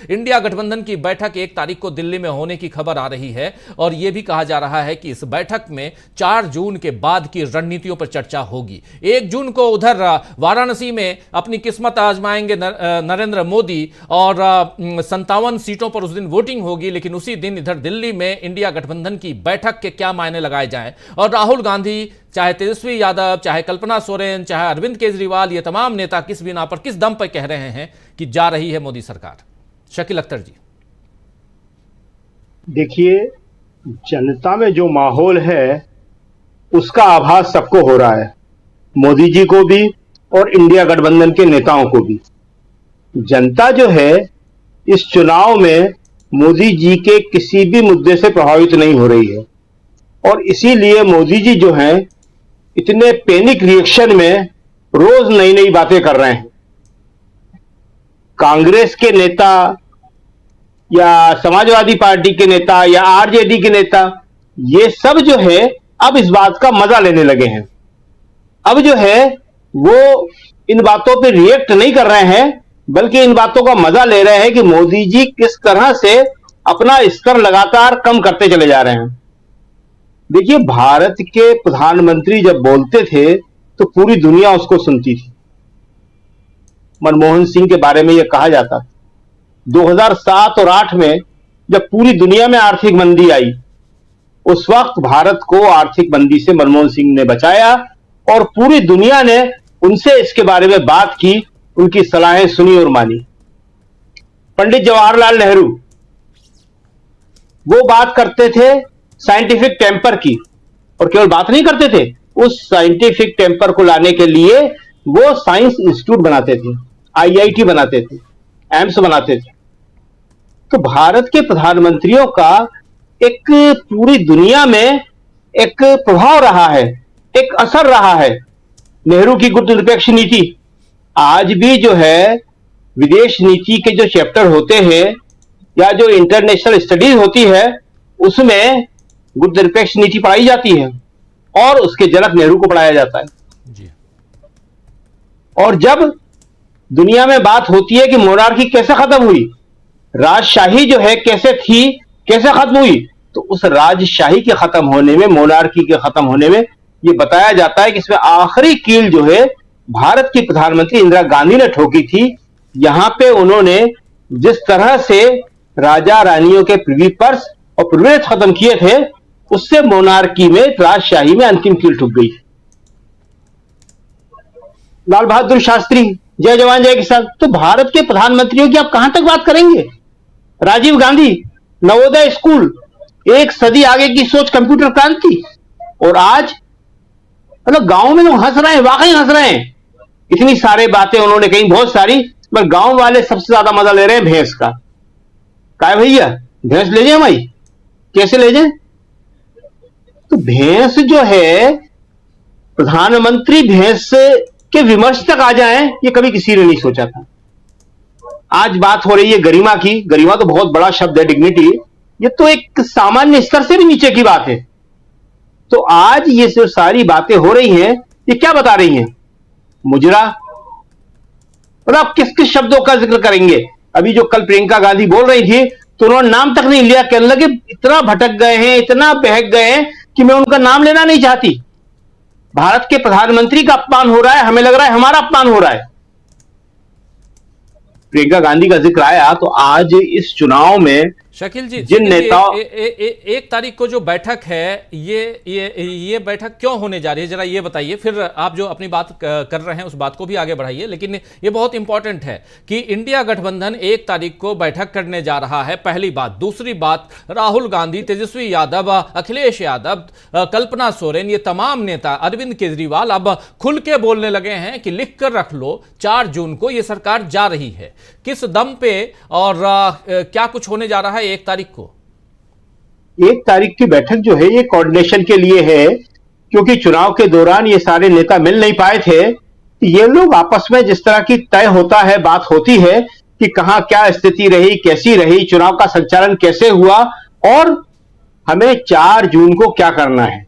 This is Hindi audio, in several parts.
इंडिया गठबंधन की बैठक 1 तारीख को दिल्ली में होने की खबर आ रही है और यह भी कहा जा रहा है कि इस बैठक में 4 जून के बाद की रणनीतियों पर चर्चा होगी। 1 जून को उधर वाराणसी में अपनी किस्मत आजमाएंगे नरेंद्र मोदी और 57 सीटों पर उस दिन वोटिंग होगी, लेकिन उसी दिन इधर दिल्ली में इंडिया गठबंधन की बैठक के क्या मायने लगाए जाएं। और राहुल गांधी, चाहे तेजस्वी यादव, चाहे कल्पना सोरेन, चाहे अरविंद केजरीवाल, ये तमाम नेता किस बिना पर, किस दम पर कह रहे हैं कि जा रही है मोदी सरकार। शकील अख्तर जी, देखिए, जनता में जो माहौल है उसका आभास सबको हो रहा है, मोदी जी को भी और इंडिया गठबंधन के नेताओं को भी। जनता जो है इस चुनाव में मोदी जी के किसी भी मुद्दे से प्रभावित नहीं हो रही है और इसीलिए मोदी जी जो हैं इतने पैनिक रिएक्शन में रोज नई नई बातें कर रहे हैं। कांग्रेस के नेता या समाजवादी पार्टी के नेता या आरजेडी के नेता, ये सब जो है अब इस बात का मजा लेने लगे हैं। अब जो है वो इन बातों पे रिएक्ट नहीं कर रहे हैं, बल्कि इन बातों का मजा ले रहे हैं कि मोदी जी किस तरह से अपना स्तर लगातार कम करते चले जा रहे हैं। देखिए, भारत के प्रधानमंत्री जब बोलते थे तो पूरी दुनिया उसको सुनती थी। मनमोहन सिंह के बारे में यह कहा जाता था 2007 और 2008 में जब पूरी दुनिया में आर्थिक मंदी आई, उस वक्त भारत को आर्थिक मंदी से मनमोहन सिंह ने बचाया और पूरी दुनिया ने उनसे इसके बारे में बात की, उनकी सलाहें सुनी और मानी। पंडित जवाहरलाल नेहरू वो बात करते थे साइंटिफिक टेम्पर की, और केवल बात नहीं करते थे, उस साइंटिफिक टेम्पर को लाने के लिए वो साइंस इंस्टीट्यूट बनाते थे, आईआईटी बनाते थे, एम्स बनाते थे। तो भारत के प्रधानमंत्रियों का एक पूरी दुनिया में एक प्रभाव रहा है, एक असर रहा है। नेहरू की गुटनिरपेक्ष नीति, आज भी जो है विदेश नीति के जो चैप्टर होते हैं या जो इंटरनेशनल स्टडीज होती है उसमें गुटनिरपेक्ष नीति पढ़ाई जाती है और उसके जनक नेहरू को पढ़ाया जाता है जी। और जब दुनिया में बात होती है कि मोनार्की कैसे खत्म हुई, राजशाही जो है कैसे थी, कैसे खत्म हुई, तो उस राजशाही के खत्म होने में, मोनार्की के खत्म होने में यह बताया जाता है कि इसमें आखिरी कील जो है भारत की प्रधानमंत्री इंदिरा गांधी ने ठोकी थी। यहां पे उन्होंने जिस तरह से राजा रानियों के प्रिवी पर्स और प्रिविलेज खत्म किए थे, उससे मोनार्की में, राजशाही में अंतिम कील ठुक गई। लाल बहादुर शास्त्री, जय जवान जय किसान, तो भारत के प्रधानमंत्रियों की आप कहां तक बात करेंगे। राजीव गांधी, नवोदय स्कूल, एक सदी आगे की सोच, कंप्यूटर क्रांति। और आज मतलब गांव में लोग हंस रहे हैं, वाकई हंस रहे हैं। इतनी सारी बातें उन्होंने कही, बहुत सारी, पर गांव वाले सबसे ज्यादा मजा ले रहे हैं भैंस का। काय भैया, भैंस ले जाए भाई, कैसे ले जाए। तो भैंस जो है, प्रधानमंत्री भैंस के विमर्श तक आ जाए, ये कभी किसी ने नहीं सोचा था। आज बात हो रही है गरिमा की। गरिमा तो बहुत बड़ा शब्द है, डिग्निटी, ये तो एक सामान्य स्तर से भी नीचे की बात है। तो आज ये जो सारी बातें हो रही हैं, ये क्या बता रही हैं। मुजरा, और आप किस किस शब्दों का जिक्र करेंगे। अभी जो कल प्रियंका गांधी बोल रही थी तो उन्होंने नाम तक नहीं लिया, कहने लगे इतना भटक गए हैं, इतना बहक गए हैं कि मैं उनका नाम लेना नहीं चाहती। भारत के प्रधानमंत्री का अपमान हो रहा है, हमें लग रहा है हमारा अपमान हो रहा है। प्रियंका गांधी का जिक्र आया तो आज इस चुनाव में शकील जी, जिन नेताओं 1 तारीख को जो बैठक है, ये बैठक क्यों होने जा रही है, जरा ये बताइए। फिर आप जो अपनी बात कर रहे हैं उस बात को भी आगे बढ़ाइए, लेकिन ये बहुत इंपॉर्टेंट है कि इंडिया गठबंधन 1 तारीख को बैठक करने जा रहा है, पहली बात। दूसरी बात, राहुल गांधी, तेजस्वी यादव, अखिलेश यादव, कल्पना सोरेन, ये तमाम नेता, अरविंद केजरीवाल अब खुल के बोलने लगे हैं कि लिख कर रख लो, 4 जून को ये सरकार जा रही है। किस दम पे और क्या कुछ होने जा रहा है 1 तारीख को। 1 तारीख की बैठक जो है ये कोऑर्डिनेशन के लिए है, क्योंकि चुनाव के दौरान ये सारे नेता मिल नहीं पाए थे। ये लोग आपस में जिस तरह की तय होता है, बात होती है कि कहां क्या स्थिति रही, कैसी रही, चुनाव का संचालन कैसे हुआ और हमें 4 जून को क्या करना है,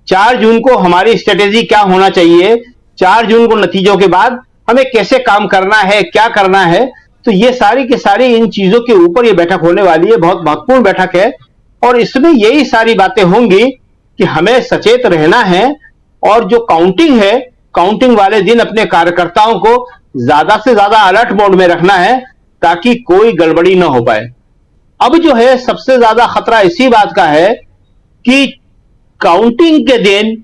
4 जून को हमारी स्ट्रेटेजी क्या होना चाहिए, 4 जून को नतीजों के बाद हमें कैसे काम करना है, क्या करना है। तो ये सारी की सारी इन चीजों के ऊपर ये बैठक होने वाली है, बहुत महत्वपूर्ण बैठक है। और इसमें यही सारी बातें होंगी कि हमें सचेत रहना है और जो काउंटिंग है, काउंटिंग वाले दिन अपने कार्यकर्ताओं को ज्यादा से ज्यादा अलर्ट मोड में रखना है ताकि कोई गड़बड़ी ना हो पाए। अब जो है सबसे ज्यादा खतरा इसी बात का है कि काउंटिंग के दिन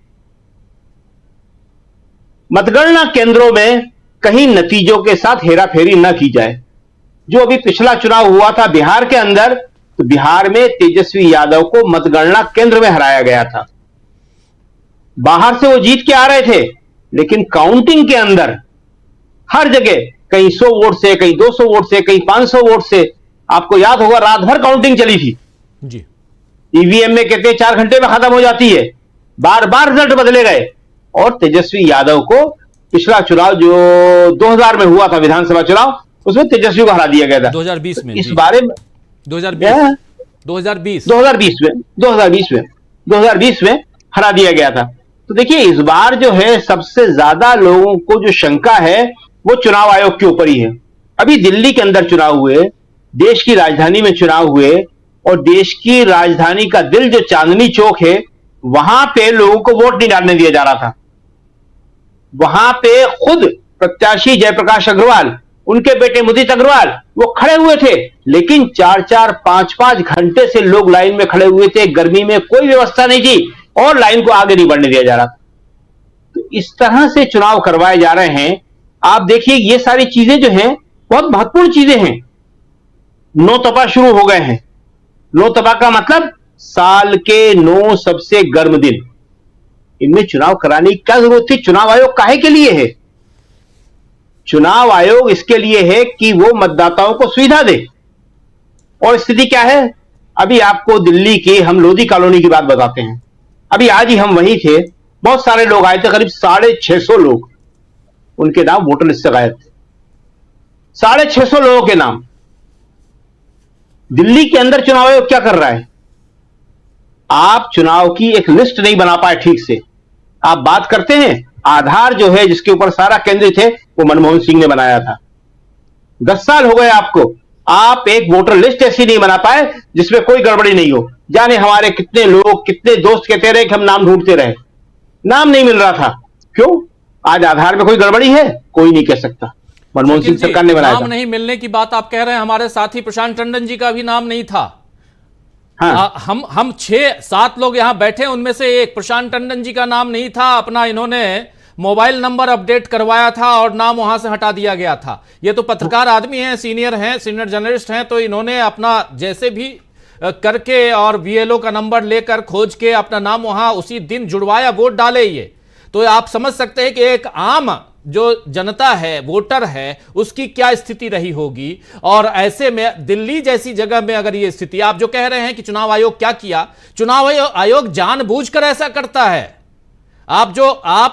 मतगणना केंद्रों में कहीं नतीजों के साथ हेराफेरी न की जाए। जो अभी पिछला चुनाव हुआ था बिहार के अंदर, तो बिहार में तेजस्वी यादव को मतगणना केंद्र में हराया गया था। बाहर से वो जीत के आ रहे थे, लेकिन काउंटिंग के अंदर हर जगह कहीं 100 वोट से, कहीं 200 वोट से, कहीं 500 वोट से, आपको याद होगा रात भर काउंटिंग चली थी जी। ईवीएम में कहते हैं 4 घंटे में खत्म हो जाती है, बार बार रिजल्ट बदले गए। और तेजस्वी यादव को पिछला चुनाव जो 2000 में हुआ था विधानसभा चुनाव, उसमें तेजस्वी को हरा दिया गया था 2020 में। इस बारे में 2020 में हरा दिया गया था। तो देखिए इस बार जो है सबसे ज्यादा लोगों को जो शंका है वो चुनाव आयोग के ऊपर ही है। अभी दिल्ली के अंदर चुनाव हुए, देश की राजधानी में चुनाव हुए, और देश की राजधानी का दिल जो चांदनी चौक है वहां पे लोगों को वोट नहीं डालने दिया जा रहा था। वहां पे खुद प्रत्याशी जयप्रकाश अग्रवाल, उनके बेटे मुदित अग्रवाल वो खड़े हुए थे, लेकिन 4-4, 5-5 घंटे से लोग लाइन में खड़े हुए थे। गर्मी में कोई व्यवस्था नहीं थी और लाइन को आगे नहीं बढ़ने दिया जा रहा था। तो इस तरह से चुनाव करवाए जा रहे हैं। आप देखिए ये सारी चीजें जो हैं बहुत महत्वपूर्ण चीजें हैं। नौतपा शुरू हो गए हैं। नौतपा का मतलब साल के 9 सबसे गर्म दिन, इनमें चुनाव कराने की क्या जरूरत थी? चुनाव आयोग काहे के लिए है? चुनाव आयोग इसके लिए है कि वो मतदाताओं को सुविधा दे। और स्थिति क्या है? अभी आपको दिल्ली की हम लोधी कॉलोनी की बात बताते हैं। अभी आज ही हम वहीं थे, बहुत सारे लोग आए थे, करीब 650 लोग, उनके नाम वोटर लिस्ट से गायब थे। 650 लोगों के नाम। दिल्ली के अंदर चुनाव आयोग क्या कर रहा है? आप चुनाव की एक लिस्ट नहीं बना पाए ठीक से। आप बात करते हैं आधार जो है जिसके ऊपर सारा केंद्रित है वो मनमोहन सिंह ने बनाया था। 10 साल हो गए आपको, आप एक वोटर लिस्ट ऐसी नहीं बना पाए जिसमें कोई गड़बड़ी नहीं हो। जाने हमारे कितने लोग, कितने दोस्त कहते रहे कि हम नाम ढूंढते रहे, नाम नहीं मिल रहा था। क्यों? आज आधार में कोई गड़बड़ी है? कोई नहीं कह सकता। मनमोहन सिंह सरकार ने बनाया नाम नहीं मिलने की बात आप कह रहे हैं। हमारे साथी प्रशांत टंडन जी का भी नाम नहीं था। हाँ। हम 6-7 लोग यहां बैठे, उनमें से एक प्रशांत टंडन जी का नाम नहीं था। अपना इन्होंने मोबाइल नंबर अपडेट करवाया था और नाम वहां से हटा दिया गया था। ये तो पत्रकार आदमी हैं, सीनियर जर्नलिस्ट हैं, तो इन्होंने अपना जैसे भी करके और बीएलओ का नंबर लेकर खोज के अपना नाम वहां उसी दिन जुड़वाया, वोट डाले। ये तो आप समझ सकते हैं कि एक आम जो जनता है, वोटर है, उसकी क्या स्थिति रही होगी। और ऐसे में दिल्ली जैसी जगह में अगर ये स्थिति, आप जो कह रहे हैं कि चुनाव आयोग क्या किया, चुनाव आयोग जानबूझकर ऐसा करता है। आप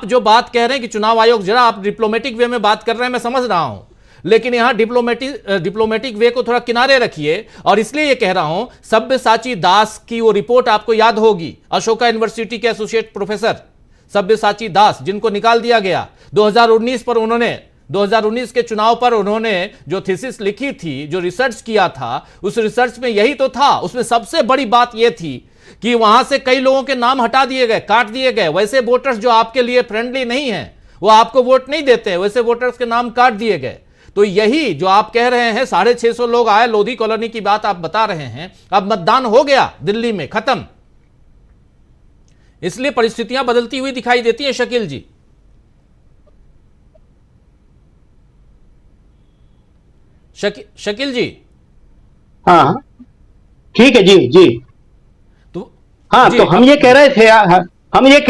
जो बात कह रहे हैं कि चुनाव आयोग, जरा आप डिप्लोमेटिक वे में बात कर रहे हैं, मैं समझ रहा हूं, लेकिन यहां डिप्लोमेटिक वे को थोड़ा किनारे रखिए। और इसलिए यह कह रहा हूं, सब्यसाची दास की वो रिपोर्ट आपको याद होगी, अशोका यूनिवर्सिटी के एसोसिएट प्रोफेसर सब्यसाची दास, जिनको निकाल दिया गया 2019 पर। उन्होंने 2019 के चुनाव पर उन्होंने जो थीसिस लिखी थी, जो रिसर्च किया था, उस रिसर्च में यही तो था। उसमें सबसे बड़ी बात यह थी कि वहां से कई लोगों के नाम हटा दिए गए, काट दिए गए। वैसे वोटर्स जो आपके लिए फ्रेंडली नहीं हैं, वो आपको वोट नहीं देते, वैसे वोटर्स के नाम काट दिए गए। तो यही जो आप कह रहे हैं, 650 लोग आए, लोधी कॉलोनी की बात आप बता रहे हैं। अब मतदान हो गया दिल्ली में, खत्म। इसलिए परिस्थितियां बदलती हुई दिखाई देती हैं। शकील जी, शकील जी। हाँ ठीक है जी। तो हाँ जी, तो हम ये कह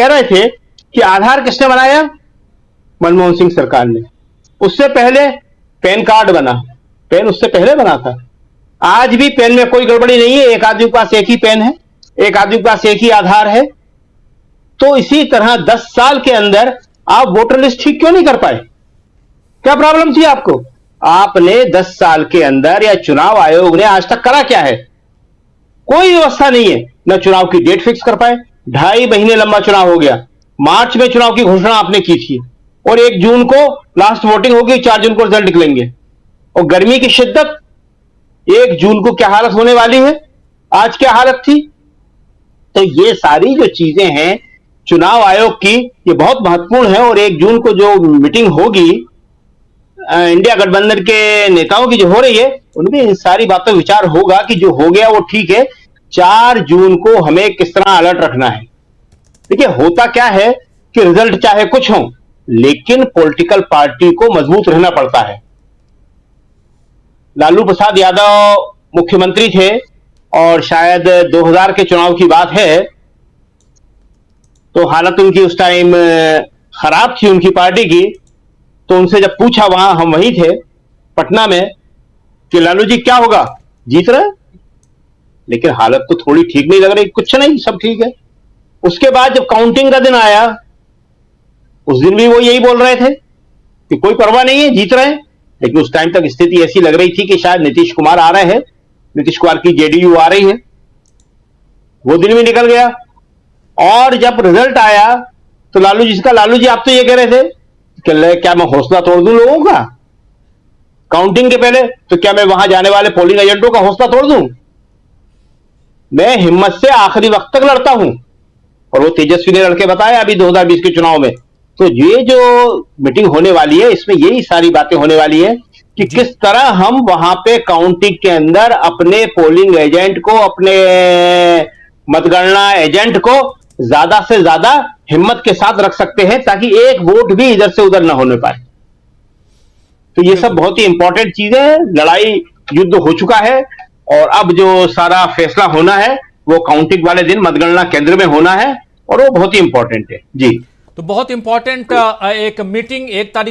रहे थे कि आधार किसने बनाया? मनमोहन सिंह सरकार ने। उससे पहले पैन कार्ड बना, पैन उससे पहले बना था। आज भी पैन में कोई गड़बड़ी नहीं है। एक आदमी के पास एक ही पैन है, एक आदमी के पास एक ही आधार है। तो इसी तरह 10 साल के अंदर आप वोटर लिस्ट ठीक क्यों नहीं कर पाए? क्या प्रॉब्लम थी आपको? आपने 10 साल के अंदर, या चुनाव आयोग ने आज तक करा क्या है? कोई व्यवस्था नहीं है। न चुनाव की डेट फिक्स कर पाए। 2.5 महीने लंबा चुनाव हो गया। मार्च में चुनाव की घोषणा आपने की थी और 1 जून को लास्ट वोटिंग होगी, 4 जून को रिजल्ट निकलेंगे। और गर्मी की शिद्दत, 1 जून को क्या हालत होने वाली है, आज क्या हालत थी। तो ये सारी जो चीजें हैं चुनाव आयोग की, ये बहुत महत्वपूर्ण है। और 1 जून को जो मीटिंग होगी इंडिया गठबंधन के नेताओं की जो हो रही है, उनमें इन सारी बातों विचार होगा कि जो हो गया वो ठीक है, 4 जून को हमें किस तरह अलर्ट रखना है। देखिए होता क्या है कि रिजल्ट चाहे कुछ हो, लेकिन पॉलिटिकल पार्टी को मजबूत रहना पड़ता है। लालू प्रसाद यादव मुख्यमंत्री थे और शायद 2000 के चुनाव की बात है, तो हालत उनकी उस टाइम खराब थी उनकी पार्टी की। तो उनसे जब पूछा, वहां हम वहीं थे पटना में, कि लालू जी क्या होगा, जीत रहे, लेकिन हालत तो थोड़ी ठीक नहीं लग रही। कुछ नहीं, सब ठीक है। उसके बाद जब काउंटिंग का दिन आया, उस दिन भी वो यही बोल रहे थे कि कोई परवाह नहीं है, जीत रहे हैं। लेकिन उस टाइम तक स्थिति ऐसी लग रही थी कि शायद नीतीश कुमार आ रहे हैं, नीतीश कुमार की जेडीयू आ रही है। वो दिन भी निकल गया। और जब रिजल्ट आया तो लालू जी आप तो ये कह रहे थे कि क्या मैं हौसला तोड़ दूं लोगों का काउंटिंग के पहले, तो क्या मैं वहां जाने वाले पोलिंग एजेंटों का हौसला तोड़ दूं। मैं हिम्मत से आखिरी वक्त तक लड़ता हूं। और वो तेजस्वी ने लड़के बताया अभी 2020 के चुनाव में। तो ये जो मीटिंग होने वाली है, इसमें यही सारी बातें होने वाली है कि किस तरह हम वहां पे काउंटिंग के अंदर अपने पोलिंग एजेंट को, अपने मतगणना एजेंट को ज्यादा से ज्यादा हिम्मत के साथ रख सकते हैं, ताकि एक वोट भी इधर से उधर ना होने पाए। तो ये सब बहुत ही इंपॉर्टेंट चीजें हैं। लड़ाई युद्ध हो चुका है और अब जो सारा फैसला होना है वो काउंटिंग वाले दिन मतगणना केंद्र में होना है, और वो बहुत ही इंपॉर्टेंट है। जी, तो बहुत इंपॉर्टेंट एक मीटिंग 1 तारीख